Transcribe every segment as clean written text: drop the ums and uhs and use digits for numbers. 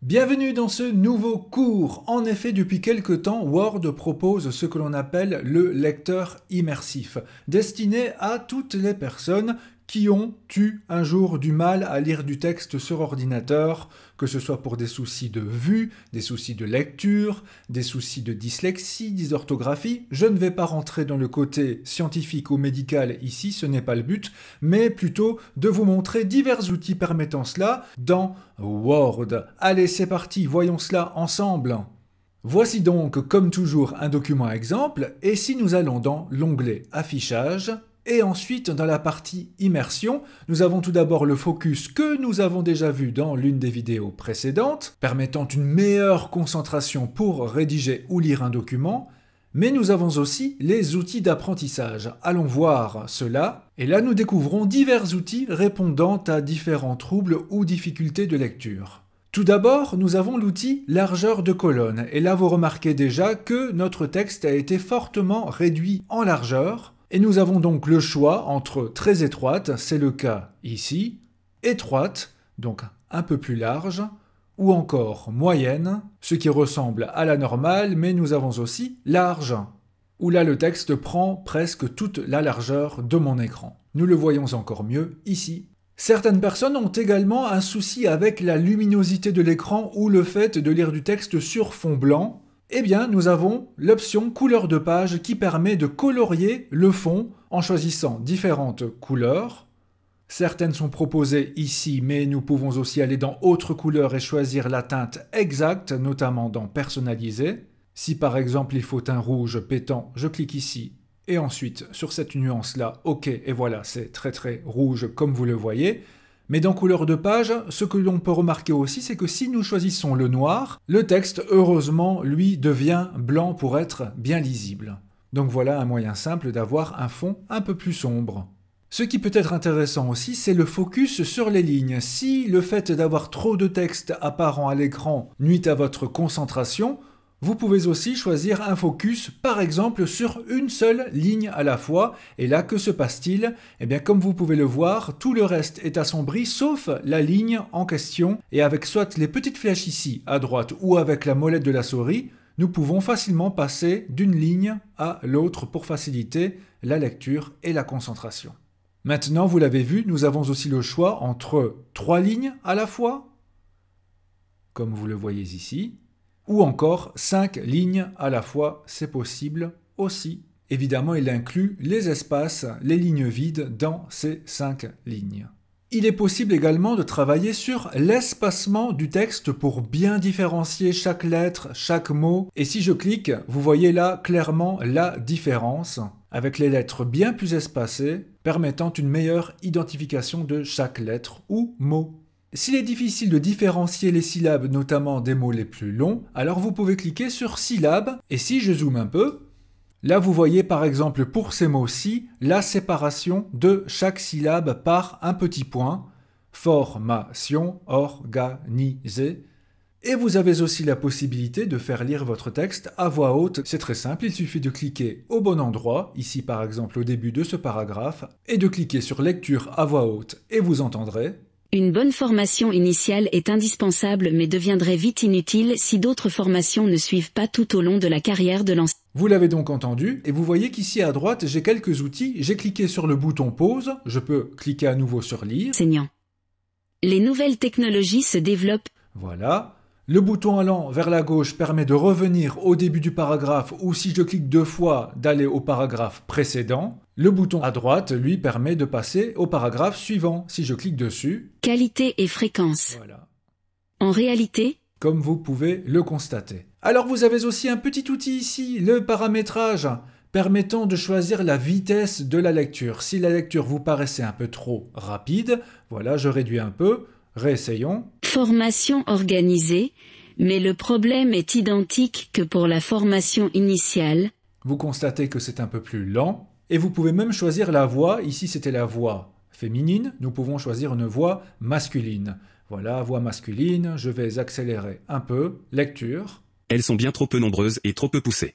Bienvenue dans ce nouveau cours. En effet, depuis quelque temps, Word propose ce que l'on appelle le lecteur immersif, destiné à toutes les personnes qui ont eu un jour du mal à lire du texte sur ordinateur, que ce soit pour des soucis de vue, des soucis de lecture, des soucis de dyslexie, dysorthographie. Je ne vais pas rentrer dans le côté scientifique ou médical ici, ce n'est pas le but, mais plutôt de vous montrer divers outils permettant cela dans Word. Allez, c'est parti, voyons cela ensemble. Voici donc, comme toujours, un document exemple, et si nous allons dans l'onglet Affichage, et ensuite, dans la partie Immersion, nous avons tout d'abord le focus que nous avons déjà vu dans l'une des vidéos précédentes, permettant une meilleure concentration pour rédiger ou lire un document, mais nous avons aussi les outils d'apprentissage. Allons voir cela, et là nous découvrons divers outils répondant à différents troubles ou difficultés de lecture. Tout d'abord, nous avons l'outil largeur de colonne, et là vous remarquez déjà que notre texte a été fortement réduit en largeur, et nous avons donc le choix entre très étroite, c'est le cas ici, étroite, donc un peu plus large, ou encore moyenne, ce qui ressemble à la normale, mais nous avons aussi large, où là le texte prend presque toute la largeur de mon écran. Nous le voyons encore mieux ici. Certaines personnes ont également un souci avec la luminosité de l'écran ou le fait de lire du texte sur fond blanc. Eh bien, nous avons l'option couleur de page qui permet de colorier le fond en choisissant différentes couleurs. Certaines sont proposées ici, mais nous pouvons aussi aller dans autres couleurs et choisir la teinte exacte, notamment dans personnaliser. Si par exemple il faut un rouge pétant, je clique ici et ensuite sur cette nuance-là, OK, et voilà, c'est très rouge comme vous le voyez. Mais dans couleur de page, ce que l'on peut remarquer aussi, c'est que si nous choisissons le noir, le texte, heureusement, lui, devient blanc pour être bien lisible. Donc voilà un moyen simple d'avoir un fond un peu plus sombre. Ce qui peut être intéressant aussi, c'est le focus sur les lignes. Si le fait d'avoir trop de texte apparent à l'écran nuit à votre concentration, vous pouvez aussi choisir un focus, par exemple, sur une seule ligne à la fois. Et là, que se passe-t-il? Eh bien, comme vous pouvez le voir, tout le reste est assombri, sauf la ligne en question. Et avec soit les petites flèches ici, à droite, ou avec la molette de la souris, nous pouvons facilement passer d'une ligne à l'autre pour faciliter la lecture et la concentration. Maintenant, vous l'avez vu, nous avons aussi le choix entre 3 lignes à la fois, comme vous le voyez ici, ou encore 5 lignes à la fois, c'est possible aussi. Évidemment, il inclut les espaces, les lignes vides dans ces 5 lignes. Il est possible également de travailler sur l'espacement du texte pour bien différencier chaque lettre, chaque mot. Et si je clique, vous voyez là clairement la différence, avec les lettres bien plus espacées, permettant une meilleure identification de chaque lettre ou mot. S'il est difficile de différencier les syllabes, notamment des mots les plus longs, alors vous pouvez cliquer sur syllabes, et si je zoome un peu, là vous voyez par exemple pour ces mots-ci, la séparation de chaque syllabe par un petit point, formation, organisé, et vous avez aussi la possibilité de faire lire votre texte à voix haute. C'est très simple, il suffit de cliquer au bon endroit, ici par exemple au début de ce paragraphe, et de cliquer sur lecture à voix haute, et vous entendrez. Une bonne formation initiale est indispensable mais deviendrait vite inutile si d'autres formations ne suivent pas tout au long de la carrière de l'enseignant. Vous l'avez donc entendu, et vous voyez qu'ici à droite, j'ai quelques outils. J'ai cliqué sur le bouton pause, je peux cliquer à nouveau sur lire. Les nouvelles technologies se développent. Voilà. Le bouton allant vers la gauche permet de revenir au début du paragraphe ou si je clique 2 fois, d'aller au paragraphe précédent. Le bouton à droite, lui, permet de passer au paragraphe suivant, si je clique dessus. Qualité et fréquence. Voilà. En réalité, comme vous pouvez le constater. Alors vous avez aussi un petit outil ici, le paramétrage, permettant de choisir la vitesse de la lecture. Si la lecture vous paraissait un peu trop rapide, voilà, je réduis un peu. Réessayons. Formation organisée, mais le problème est identique que pour la formation initiale. Vous constatez que c'est un peu plus lent, et vous pouvez même choisir la voix. Ici c'était la voix féminine, nous pouvons choisir une voix masculine. Voilà, voix masculine, je vais accélérer un peu. Lecture. Elles sont bien trop peu nombreuses et trop peu poussées.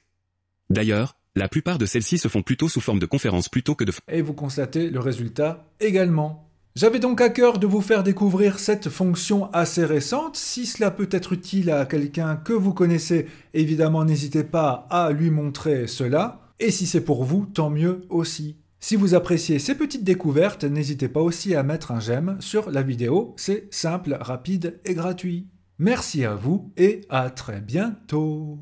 D'ailleurs, la plupart de celles-ci se font plutôt sous forme de conférences plutôt que de... Et vous constatez le résultat également. J'avais donc à cœur de vous faire découvrir cette fonction assez récente. Si cela peut être utile à quelqu'un que vous connaissez, évidemment n'hésitez pas à lui montrer cela. Et si c'est pour vous, tant mieux aussi. Si vous appréciez ces petites découvertes, n'hésitez pas aussi à mettre un j'aime sur la vidéo, c'est simple, rapide et gratuit. Merci à vous et à très bientôt.